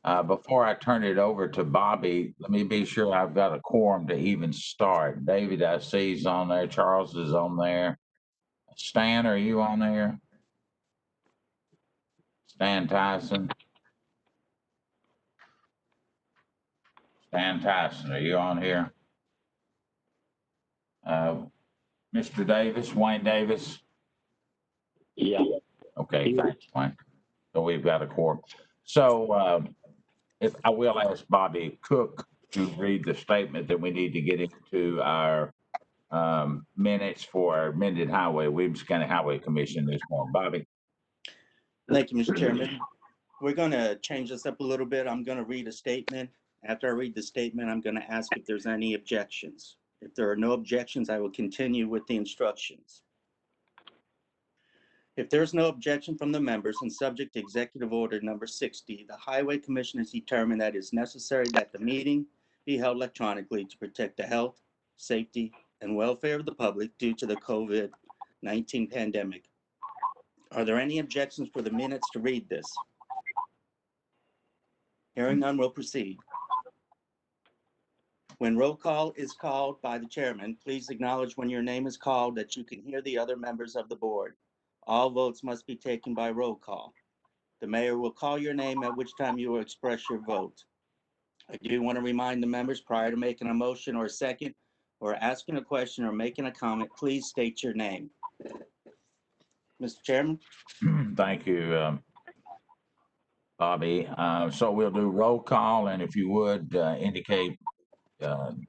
Before I turn it over to Bobby, let me be sure I've got a quorum to even start. David, I see is on there. Charles is on there. Stan, are you on there? Stan Tyson. Stan Tyson, are you on here? Mr. Davis, Wayne Davis. Yeah. Okay, thanks, Wayne. So we've got a quorum. So if I will ask Bobby Cook to read the statement that we need to get into our minutes for our amended Williamson County Highway Commission this morning. Bobby. Thank you, Mr. Chairman. We're going to change this up a little bit. I'm going to read a statement. After I read the statement, I'm going to ask if there's any objections. If there are no objections, I will continue with the instructions. If there's no objection from the members and subject to Executive Order number 60, the Highway Commission has determined that it is necessary that the meeting be held electronically to protect the health, safety, and welfare of the public due to the COVID-19 pandemic. Are there any objections for the minutes to read this? Hearing none, we'll proceed. When roll call is called by the chairman, please acknowledge when your name is called that you can hear the other members of the board. All votes must be taken by roll call. The mayor will call your name, at which time you will express your vote. I do want to remind the members prior to making a motion or a second, or asking a question or making a comment, please state your name. Mr. Chairman? Thank you, Bobby. So we'll do roll call, and if you would indicate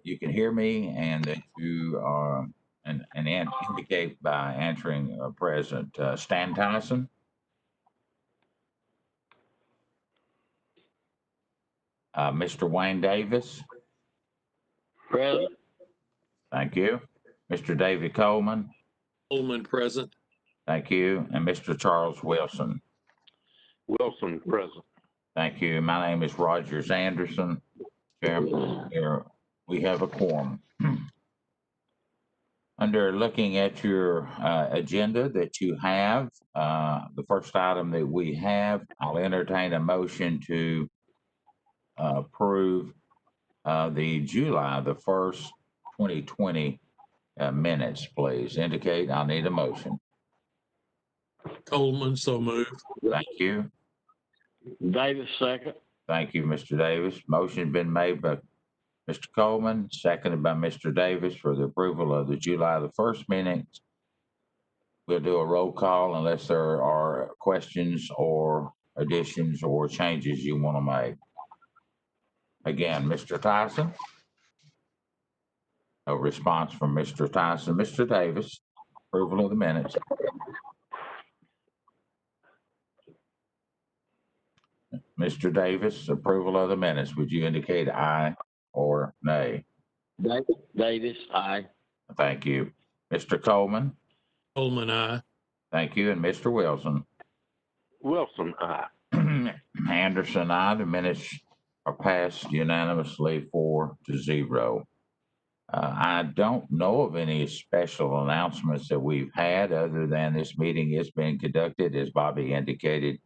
you can hear me and that you are, and indicate by answering present. Stan Tyson. Mr. Wayne Davis. Present. Thank you. Mr. David Coleman. Coleman, present. Thank you. And Mr. Charles Wilson. Wilson, present. Thank you. My name is Rogers Anderson. Chairman, here we have a quorum. Under looking at your agenda that you have, the first item that we have, I'll entertain a motion to approve the July the 1st, 2020 minutes, please. Indicate, I'll need a motion. Coleman, so moved. Thank you. Davis, second. Thank you, Mr. Davis. Motion been made by Mr. Coleman, seconded by Mr. Davis for the approval of the July the 1st minutes. We'll do a roll call unless there are questions or additions or changes you want to make. Again, Mr. Tyson. No response from Mr. Tyson. Mr. Davis, approval of the minutes. Mr. Davis, approval of the minutes. Would you indicate aye or nay? Davis, aye. Thank you. Mr. Coleman. Coleman, aye. Thank you. And Mr. Wilson. Wilson, aye. Anderson, aye. The minutes are passed unanimously 4-0. I don't know of any special announcements that we've had other than this meeting is being conducted, as Bobby indicated,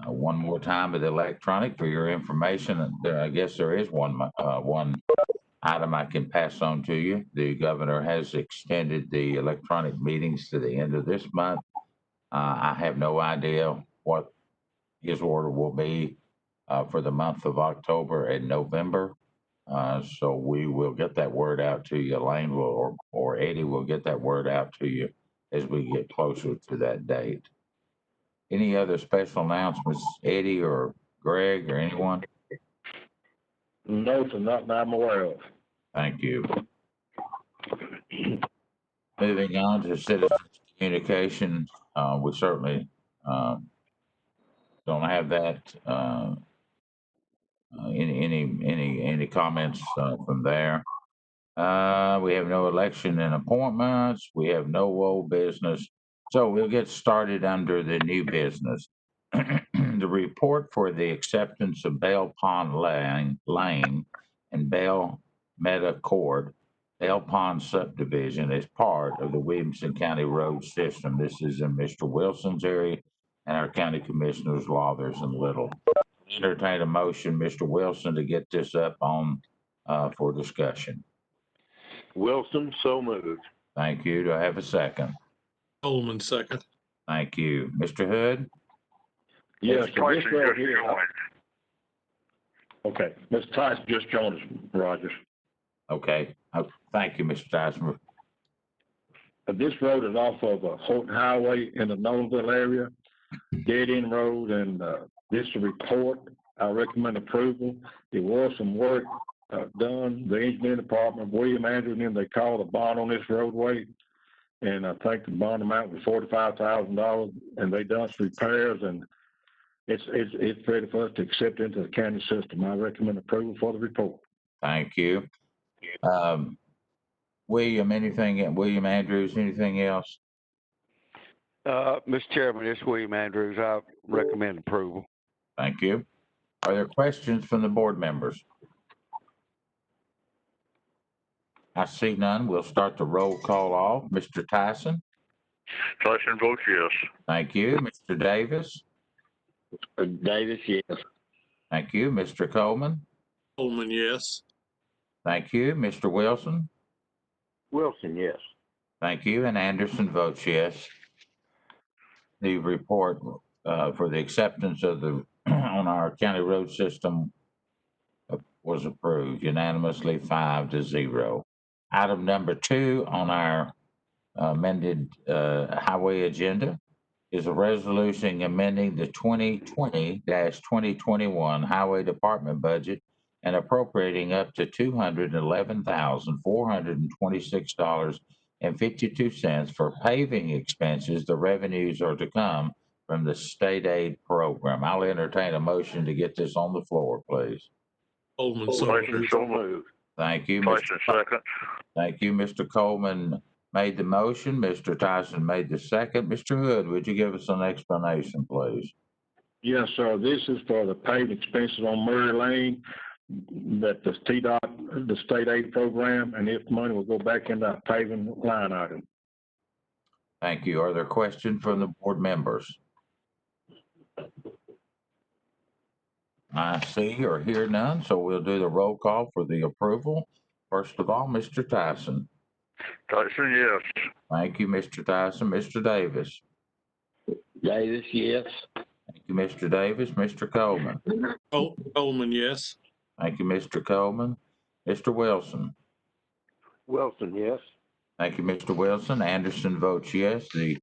one more time with electronic for your information. I guess there is one item I can pass on to you. The governor has extended the electronic meetings to the end of this month. I have no idea what his order will be for the month of October and November. So we will get that word out to you. Elaine will, or Eddie will get that word out to you as we get closer to that date. Any other special announcements, Eddie or Greg or anyone? No, to nothing I'm aware of. Thank you. Moving on to citizens communication, we certainly don't have that. Any comments from there? We have no election and appointments. We have no old business. So we'll get started under the new business. The report for the acceptance of Bell Pond Lane and Bell Meadow Court, Bell Pond subdivision is part of the Williamson County road system. This is in Mr. Wilson's area and our county commissioners, Lathers and Little. Entertain a motion, Mr. Wilson, to get this up on, for discussion. Wilson, so moved. Thank you. Do I have a second? Coleman, second. Thank you. Mr. Hood? Yes, Mr. so this Tyson right just here. joined. Okay, Mr. Tyson just joined us, Rogers. Okay. Thank you, Mr. Tyson. This road is off of Houghton Highway in the Nolensville area, dead end road, and this is a report. I recommend approval. There was some work done. The engineering department, William Andrews, and them, they called a bond on this roadway, and I think the bond amount was $45,000, and they done some repairs, and it's ready for us to accept into the county system. I recommend approval for the report. Thank you. William Andrews, anything else? Mr. Chairman, this is William Andrews. I recommend approval. Thank you. Are there questions from the board members? I see none. We'll start the roll call off. Mr. Tyson? Tyson votes yes. Thank you. Mr. Davis? Davis, yes. Thank you. Mr. Coleman? Coleman, yes. Thank you. Mr. Wilson? Wilson, yes. Thank you. And Anderson votes yes. The report for the acceptance of the on our county road system was approved unanimously 5-0. Item number 2 on our amended highway agenda is a resolution amending the 2020-2021 Highway Department budget and appropriating up to $211,426.52 for paving expenses. The revenues are to come from the state aid program. I'll entertain a motion to get this on the floor, please. Coleman, so Tyson moved. so moved. Thank you. Tyson second. Thank you. Mr. Coleman made the motion. Mr. Tyson made the second. Mr. Hood, would you give us an explanation, please? Yes, sir. This is for the paving expenses on Murray Lane, that the TDOT, the state aid program, and if money will go back in that paving line item. Thank you. Are there questions from the board members? I see or hear none, so we'll do the roll call for the approval. First of all, Mr. Tyson. Tyson yes. Thank you, Mr. Tyson. Mr. Davis. Davis, yes. Thank you, Mr. Davis. Mr. Coleman. Coleman, yes. Thank you, Mr. Coleman. Mr. Wilson. Wilson, yes. Thank you, Mr. Wilson. Anderson votes yes. The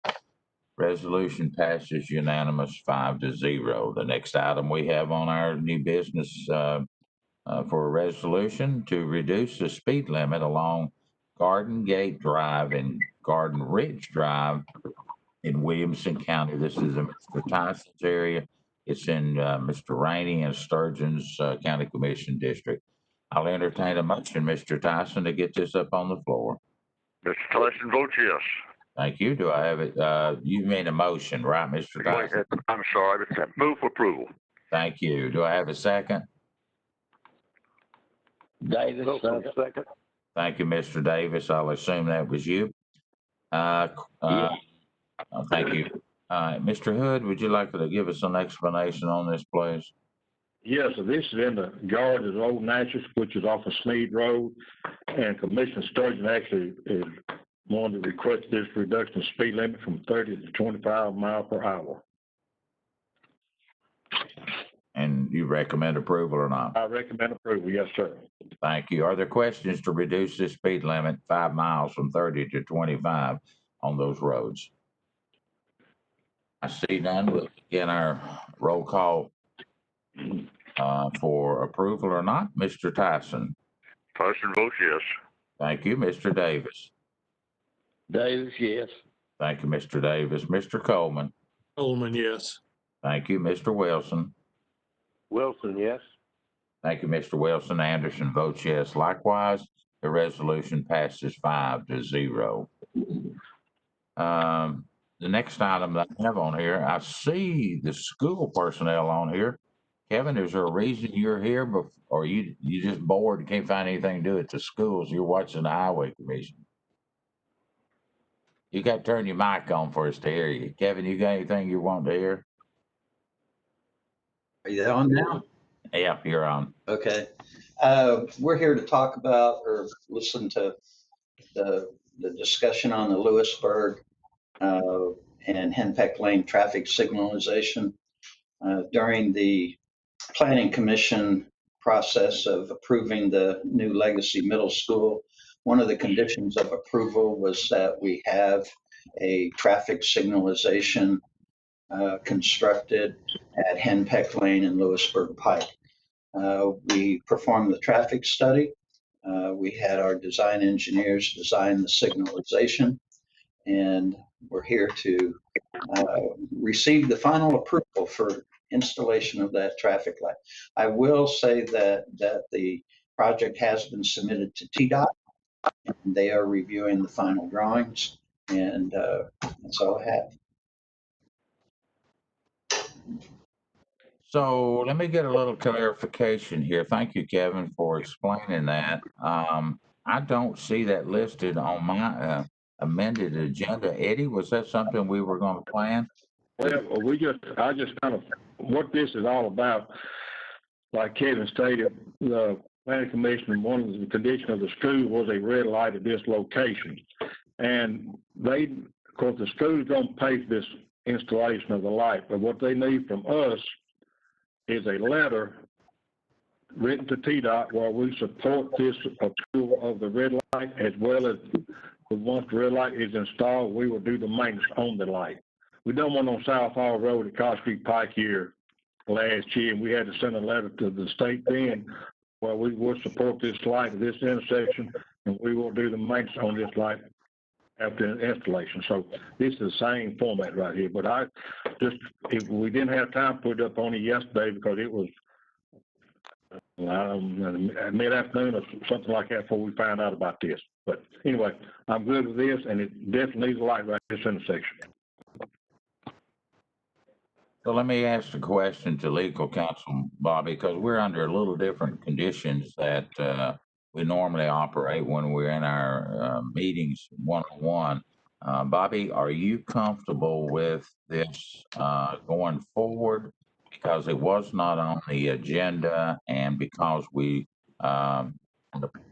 resolution passes unanimous 5-0. The next item we have on our new business for a resolution to reduce the speed limit along Garden Gate Drive and Garden Ridge Drive in Williamson County. This is in Mr. Tyson's area. It's in Mr. Rainey and Sturgeon's County Commission District. I'll entertain a motion, Mr. Tyson, to get this up on the floor. Mr. Tyson votes yes. Thank you. Do I have it? You made a motion, right, Mr. Tyson? I'm sorry, but move for approval. Thank you. Do I have a second? Davis, second. Thank you, Mr. Davis. I'll assume that was you. Thank you. Mr. Hood, would you like to give us an explanation on this, please? Yes, so this is in the yard of Old Natchez, which is off of Smead Road, and Commissioner Sturgeon actually is wanting to request this reduction of speed limit from 30 to 25 miles per hour. And you recommend approval or not? I recommend approval, yes, sir. Thank you. Are there questions to reduce the speed limit 5 miles from 30 to 25 on those roads? I see none. We'll begin our roll call for approval or not. Mr. Tyson. Tyson votes yes. Thank you. Mr. Davis. Davis, yes. Thank you, Mr. Davis. Mr. Coleman. Coleman, yes. Thank you, Mr. Wilson. Wilson, yes. Thank you, Mr. Wilson. Anderson votes yes. Likewise, the resolution passes 5-0. The next item that I have on here, I see the school personnel on here. Kevin, is there a reason you're here, or you just bored and can't find anything to do at the schools? You're watching the Highway Commission. You got to turn your mic on for us to hear you. Kevin, you got anything you want to hear? Are you on now? Yeah, you're on. Okay. We're here to talk about or listen to the discussion on the Lewisburg and Henpeck Lane traffic signalization. During the Planning Commission process of approving the new Legacy Middle School, one of the conditions of approval was that we have a traffic signalization constructed at Henpeck Lane and Lewisburg Pike. We performed the traffic study. We had our design engineers design the signalization, and we're here to receive the final approval for installation of that traffic light. I will say that the project has been submitted to TDOT, and they are reviewing the final drawings, and that's all I have. So let me get a little clarification here. Thank you, Kevin, for explaining that. I don't see that listed on my amended agenda. Eddie, was that something we were going to plan? Well, I just kind of, what this is all about, like Kevin stated, the planning commission, one of the conditions of the school was a red light at this location. And they, of course, the school's gonna pay for this installation of the light, but what they need from us is a letter written to TDOT where we support this approval of the red light, as well as once the red light is installed, we will do the maintenance on the light. We done one on South Hall Road at Cost Street Pike here last year, and we had to send a letter to the state then where we will support this light at this intersection, and we will do the maintenance on this light after the installation. So this is the same format right here, but if we didn't have time to put it up on it yesterday because it was mid-afternoon or something like that before we found out about this. But anyway, I'm good with this, and it definitely needs a light right at this intersection. So let me ask the question to legal counsel, Bobby, because we're under a little different conditions that we normally operate when we're in our meetings one-on-one. Bobby, are you comfortable with this going forward? Because it was not on the agenda, and because I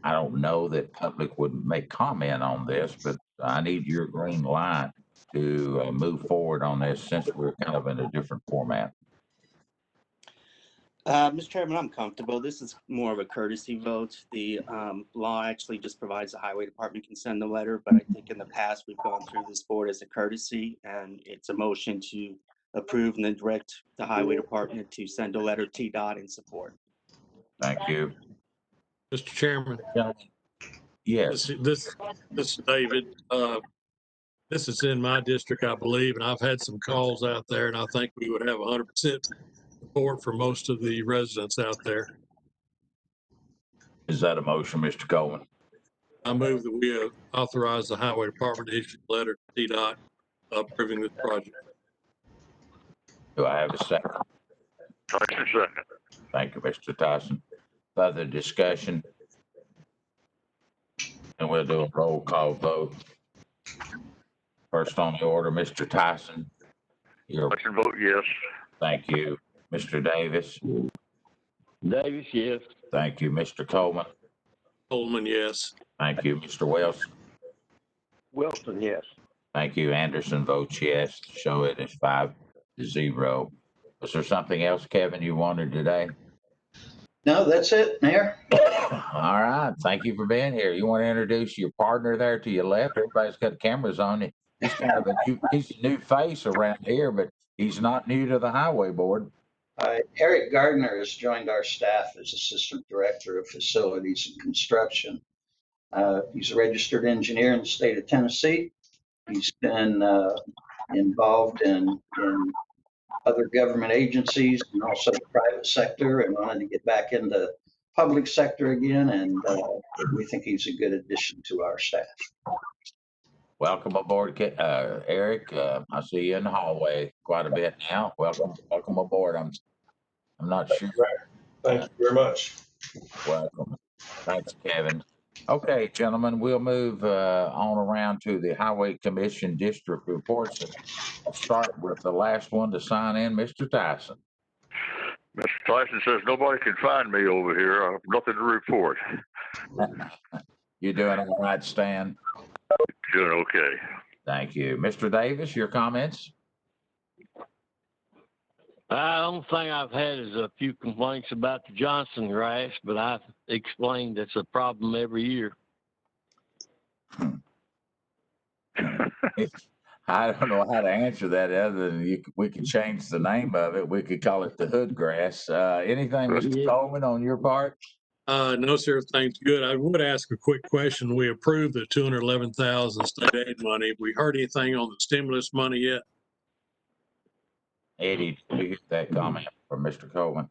don't know that public would make comment on this, but I need your green light to move forward on this since we're kind of in a different format. Mr. Chairman, I'm comfortable. This is more of a courtesy vote. The law actually just provides the highway department can send a letter, but I think in the past we've gone through this board as a courtesy, and it's a motion to approve and then direct the highway department to send a letter to TDOT in support. Thank you. Mr. Chairman, Yes. this is David. This is in my district, I believe, and I've had some calls out there, and I think we would have 100% support for most of the residents out there. Is that a motion, Mr. Coleman? I move that we authorize the highway department to issue a letter to TDOT approving this project. Do I have a second? Tyson second. Thank you, Mr. Tyson. Further discussion? And we'll do a roll call vote. First on the order, Mr. Tyson. Tyson vote yes. Thank you. Mr. Davis. Davis, yes. Thank you. Mr. Coleman. Coleman, yes. Thank you. Mr. Wells. Wilson, yes. Thank you. Anderson votes yes. Show it as 5-0. Was there something else, Kevin, you wanted today? No, that's it, Mayor. All right. Thank you for being here. You want to introduce your partner there to your left? Everybody's got cameras on you. He's kind of he's a new face around here, but he's not new to the highway board. Eric Gardner has joined our staff as Assistant Director of Facilities and Construction. He's a registered engineer in the state of Tennessee. He's been involved in other government agencies and also the private sector, and wanted to get back into public sector again, and we think he's a good addition to our staff. Welcome aboard, Eric. I see you in the hallway quite a bit now. Welcome aboard. I'm not sure. Thank you very much. Welcome. Thanks, Kevin. Okay, gentlemen, we'll move on around to the Highway Commission district reports. And I'll start with the last one to sign in, Mr. Tyson. Mr. Tyson says nobody can find me over here. I have nothing to report. You doing all right, Stan? Doing okay. Thank you. Mr. Davis, your comments? The only thing I've had is a few complaints about the Johnson grass, but I've explained it's a problem every year. I don't know how to answer that other than we could change the name of it. We could call it the hood grass. Anything, Mr. Yeah. Coleman, on your part? No, sir, everything's good. I would ask a quick question. We approved the 211,000 state aid money. Have we heard anything on the stimulus money yet? Eddie, did you get that comment from Mr. Coleman?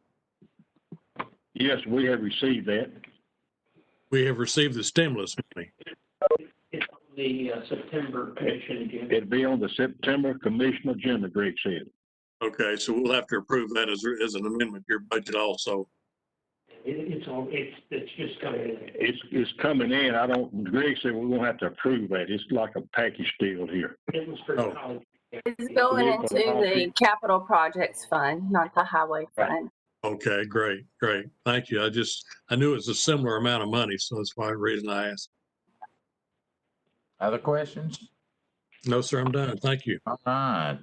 Yes, we have received that. We have received the stimulus money. The September commission agenda. It'll be on the September commission agenda, Greg said. Okay, so we'll have to approve that as an amendment to your budget also. It's just coming in. It's coming in. Greg said we won't have to approve that. It's like a package deal here. It was for Oh. college. It's going into the capital projects fund, not the highway fund. Okay, great. Thank you. I knew it was a similar amount of money, so that's why the reason I asked. Other questions? No, sir, I'm done. Thank you. All right.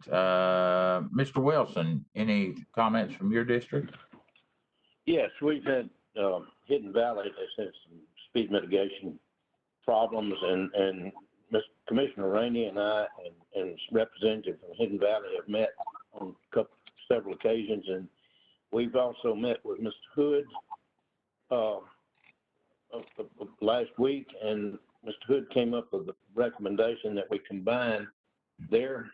Mr. Wilson, any comments from your district? Yes, we've had Hidden Valley has had some speed mitigation problems, and Commissioner Rainey and I and representative from Hidden Valley have met on several occasions, and we've also met with Mr. Hood last week, and Mr. Hood came up with a recommendation that we combine their,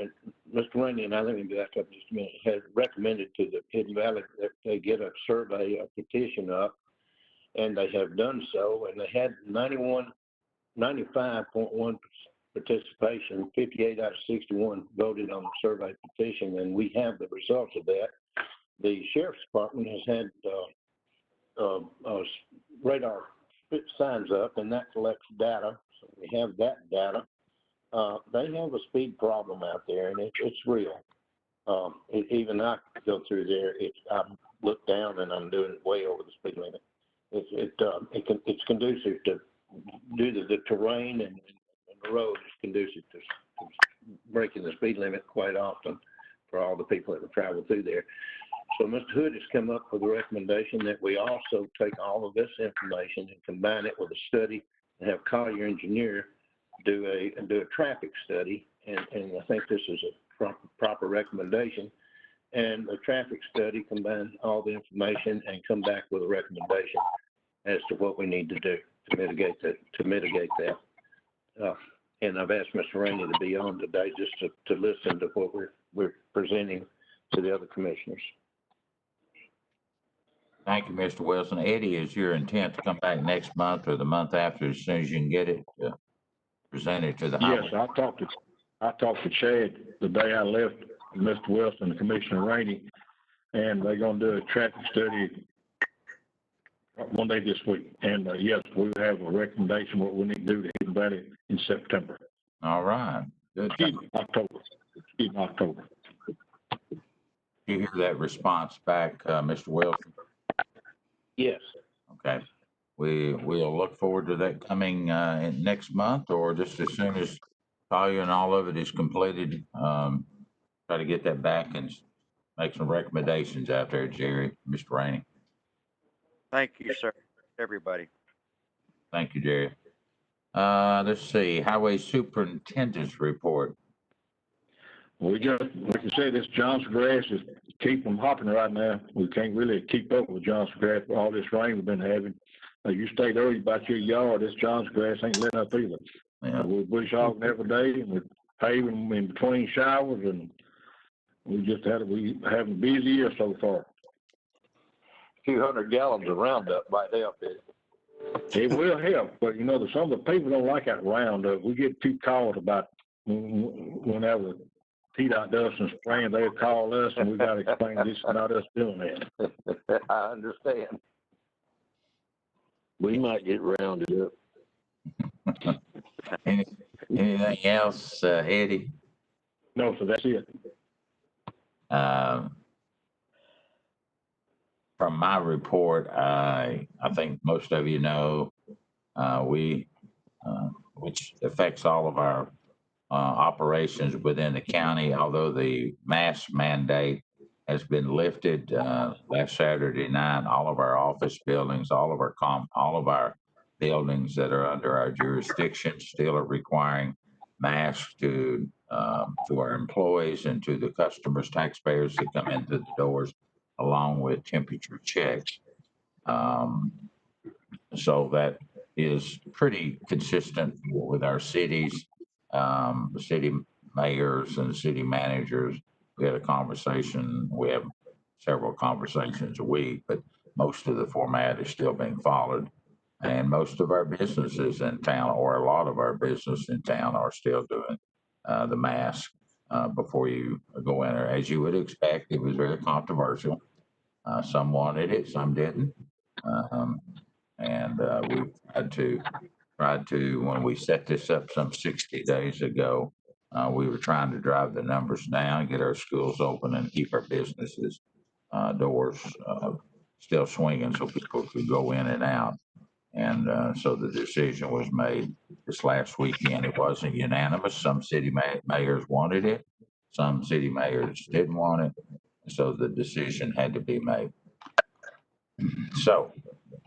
and Mr. Rainey and I, let me back up just a minute, had recommended to the Hidden Valley that they get a survey, a petition up, and they have done so, and they had 95.1 participation, 58 out of 61 voted on the survey petition, and we have the results of that. The Sheriff's Department has had radar signs up, and that collects data, so we have that data. They have a speed problem out there, and it's real. Even I go through there, I look down and I'm doing way over the speed limit. It's conducive to, due to the terrain and the road, is conducive to breaking the speed limit quite often for all the people that would travel through there. So Mr. Hood has come up with a recommendation that we also take all of this information and combine it with a study and have Collier Engineer do a traffic study. And I think this is a proper recommendation. And the traffic study combine all the information and come back with a recommendation as to what we need to do to mitigate that. And I've asked Mr. Rainey to be on today just to listen to what we're presenting to the other commissioners. Thank you, Mr. Wilson. Eddie, is your intent to come back next month or the month after as soon as you can get it present it to the Yes, highway? I talked to Chad the day I left, Mr. Wilson and Commissioner Rainey, and they're gonna do a traffic study one day this week. And yes, we have a recommendation what we need to do to Hidden Valley in September. All right. Good. October. You hear that response back, Mr. Wilson? Yes. Okay. We'll look forward to that coming in next month, or just as soon as Collier and all of it is completed. Try to get that back and make some recommendations out there, Jerry, Mr. Rainey. Thank you, sir, everybody. Thank you, Jerry. Let's see, Highway Superintendent's report. We just, like you said, this Johnson grass is keep them hopping right now. We can't really keep up with Johnson grass with all this rain we've been having. You stayed early about your yard. This Johnson grass ain't letting up either. Yeah. We're bush hogging every day, and we're paving in between showers, and we having a busy year so far. A few hundred gallons of Roundup might help it. It will help, but some of the people don't like that Roundup. We get too called about whenever TDOT does some spraying, they'll call us, and we got to explain this is not us doing that. I understand. We might get rounded up. Anything else, Eddie? No, so that's it. from my report, I think most of you know, which affects all of our operations within the county, although the mask mandate has been lifted last Saturday night. All of our office buildings, all of our buildings that are under our jurisdiction still are requiring masks to our employees and to the customers, taxpayers that come into the doors, along with temperature checks. So that is pretty consistent with our cities, the city mayors and city managers. We had a conversation. We have several conversations a week, but most of the format is still being followed. And most of our businesses in town, or a lot of our business in town, are still doing the mask before you go in there. As you would expect, it was very controversial. Some wanted it, some didn't. And we tried to, when we set this up some 60 days ago, we were trying to drive the numbers down, get our schools open, and keep our businesses doors still swinging so people could go in and out. And so the decision was made this last weekend. It wasn't unanimous. Some city mayors wanted it. Some city mayors didn't want it. So the decision had to be made. So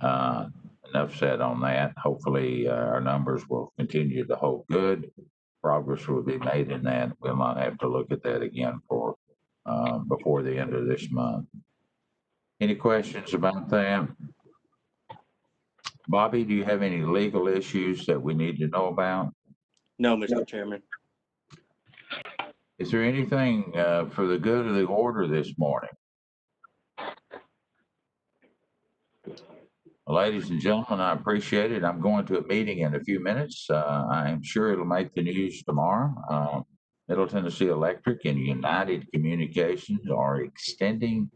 enough said on that. Hopefully our numbers will continue to hold good. Progress will be made in that. We'll not have to look at that again for before the end of this month. Any questions about that? Bobby, do you have any legal issues that we need to know about? No, Mr. Chairman. Is there anything for the good of the order this morning? Ladies and gentlemen, I appreciate it. I'm going to a meeting in a few minutes. I'm sure it'll make the news tomorrow. Middle Tennessee Electric and United Communications are extending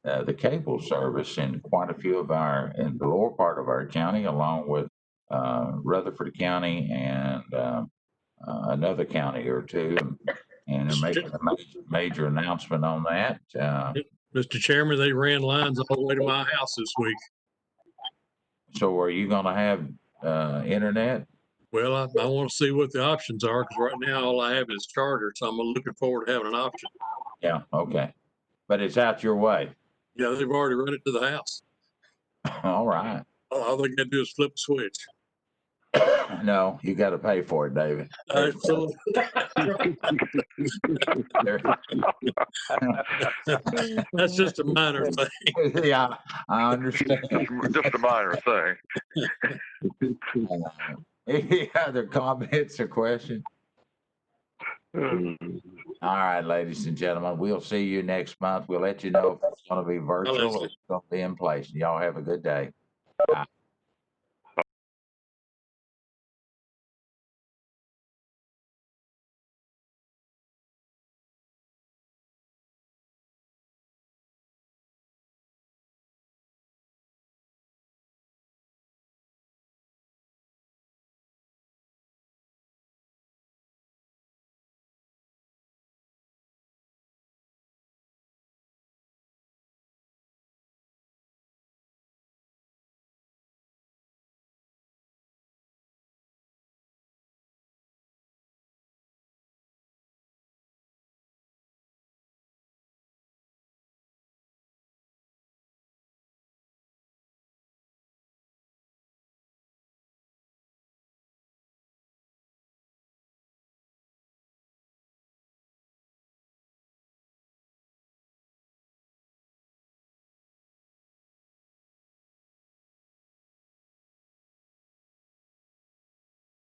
the cable service in quite a few of in the lower part of our county, along with Rutherford County and another county or two. And they're making a major announcement on that. Mr. Chairman, they ran lines all the way to my house this week. So are you going to have internet? Well, I want to see what the options are, because right now all I have is Charter, so I'm looking forward to having an option. Yeah, okay. But it's out your way. Yeah, they've already run it to the house. All right. All they got to do is flip a switch. No, you got to pay for it, David. Absolutely. That's just a minor thing. Yeah, I understand. Just a minor thing. Any other comments or questions? All right, ladies and gentlemen, we'll see you next month. We'll let you know if it's going to be virtual or it's going to be in place. Y'all have a good day. Bye.